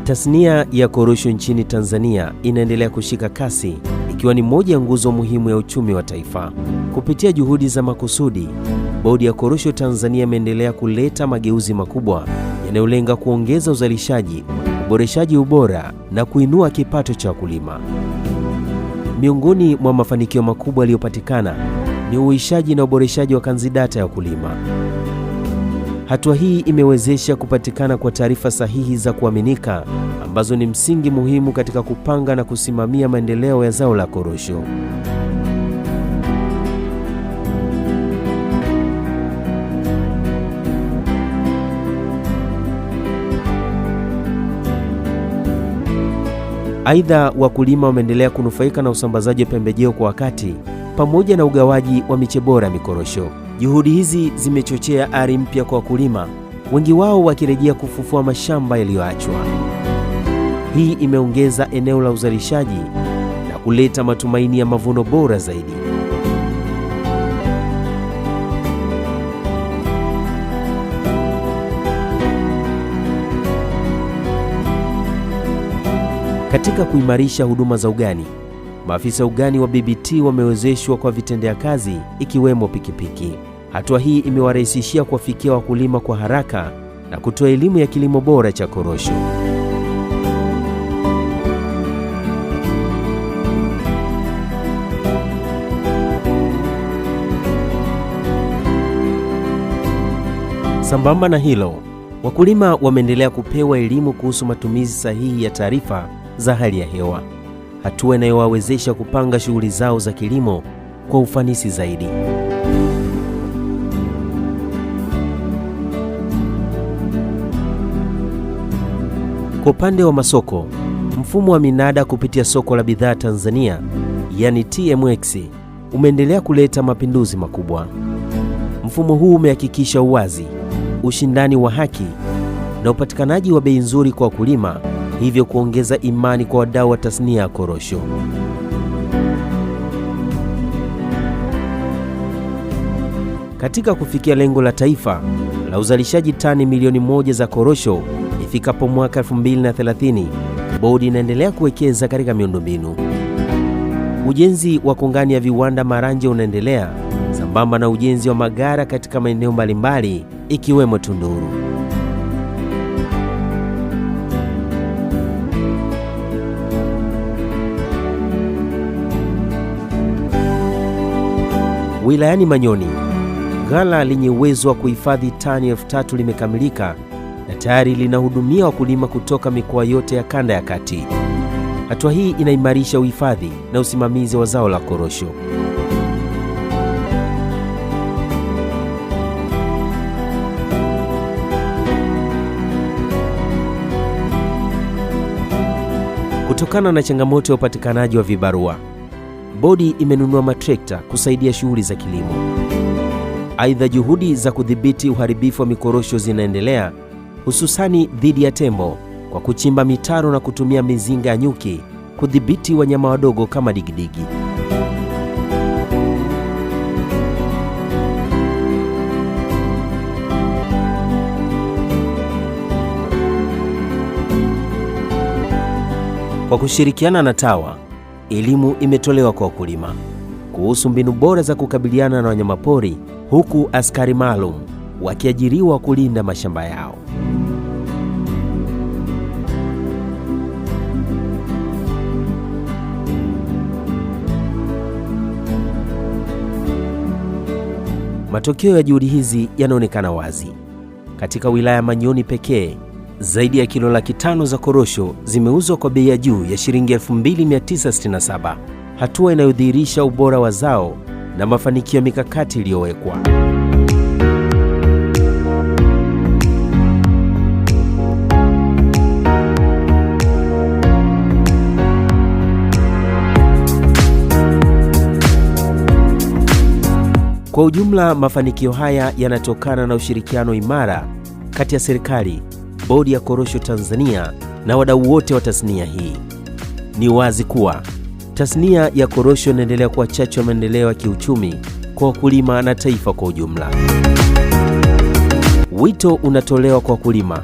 Tasnia ya korosho nchini Tanzania inaendelea kushika kasi, ikiwa ni moja ya nguzo muhimu ya uchumi wa taifa. Kupitia juhudi za makusudi, Bodi ya Korosho Tanzania imeendelea kuleta mageuzi makubwa yanayolenga kuongeza uzalishaji, uboreshaji ubora na kuinua kipato cha wakulima. Miongoni mwa mafanikio makubwa yaliyopatikana ni uishaji na uboreshaji wa kanzidata ya wakulima. Hatua hii imewezesha kupatikana kwa taarifa sahihi za kuaminika ambazo ni msingi muhimu katika kupanga na kusimamia maendeleo ya zao la korosho. Aidha, wakulima wameendelea kunufaika na usambazaji wa pembejeo kwa wakati pamoja na ugawaji wa miche bora ya mikorosho. Juhudi hizi zimechochea ari mpya kwa wakulima, wengi wao wakirejea kufufua mashamba yaliyoachwa. Hii imeongeza eneo la uzalishaji na kuleta matumaini ya mavuno bora zaidi. Katika kuimarisha huduma za ugani, maafisa ugani wa BBT wamewezeshwa kwa vitendea kazi ikiwemo pikipiki. Hatua hii imewarahisishia kuwafikia wakulima kwa haraka na kutoa elimu ya kilimo bora cha korosho. Sambamba na hilo, wakulima wameendelea kupewa elimu kuhusu matumizi sahihi ya taarifa za hali ya hewa, hatua inayowawezesha kupanga shughuli zao za kilimo kwa ufanisi zaidi. Kwa upande wa masoko, mfumo wa minada kupitia Soko la Bidhaa Tanzania, yani TMX, umeendelea kuleta mapinduzi makubwa. Mfumo huu umehakikisha uwazi, ushindani wa haki na upatikanaji wa bei nzuri kwa wakulima, hivyo kuongeza imani kwa wadau wa tasnia ya korosho. Katika kufikia lengo la taifa la uzalishaji tani milioni 1 za korosho ifikapo mwaka 2030, bodi inaendelea kuwekeza katika miundombinu. Ujenzi wa kongani ya viwanda Maranje unaendelea sambamba na ujenzi wa magara katika maeneo mbalimbali ikiwemo Tunduru. Wilayani Manyoni, ghala lenye uwezo wa kuhifadhi tani 3,000 limekamilika na tayari linahudumia wakulima kutoka mikoa yote ya kanda ya kati. Hatua hii inaimarisha uhifadhi na usimamizi wa zao la korosho. Kutokana na changamoto ya upatikanaji wa vibarua, bodi imenunua matrekta kusaidia shughuli za kilimo. Aidha, juhudi za kudhibiti uharibifu wa mikorosho zinaendelea, hususani dhidi ya tembo, kwa kuchimba mitaro na kutumia mizinga ya nyuki kudhibiti wanyama wadogo kama digidigi. Kwa kushirikiana na TAWA, elimu imetolewa kwa wakulima kuhusu mbinu bora za kukabiliana na wanyamapori, huku askari maalum wakiajiriwa kulinda mashamba yao. Matokeo ya juhudi hizi yanaonekana wazi. Katika wilaya ya Manyoni pekee, zaidi ya kilo 500,000 za korosho zimeuzwa kwa bei ya juu ya shilingi 2,967, hatua inayodhihirisha ubora wa zao na mafanikio ya mikakati iliyowekwa. Kwa ujumla, mafanikio haya yanatokana na ushirikiano imara kati ya serikali, Bodi ya Korosho Tanzania na wadau wote wa tasnia hii. Ni wazi kuwa tasnia ya korosho inaendelea kuwa chachu ya maendeleo ya kiuchumi kwa wakulima na taifa kwa ujumla. Wito unatolewa kwa wakulima: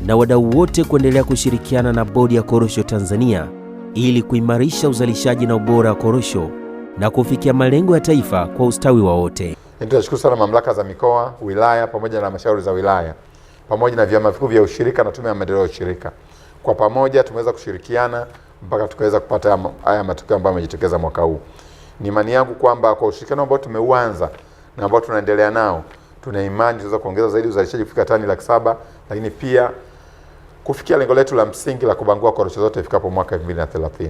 na wadau wote kuendelea kushirikiana na Bodi ya Korosho Tanzania ili kuimarisha uzalishaji na ubora wa korosho na kufikia malengo ya taifa kwa ustawi wa wote. Tunashukuru sana mamlaka za mikoa, wilaya pamoja na halmashauri za wilaya pamoja na vyama vikuu vya ushirika na tume ya maendeleo ya ushirika. Kwa pamoja tumeweza kushirikiana mpaka tukaweza kupata haya matokeo ambayo yamejitokeza mwaka huu. Ni imani yangu kwamba kwa ushirikiano ambao tumeuanza na ambao tunaendelea nao, tuna imani tunaweza kuongeza zaidi uzalishaji kufika tani 700,000, lakini pia kufikia lengo letu la msingi la kubangua korosho zote ifikapo mwaka 2030.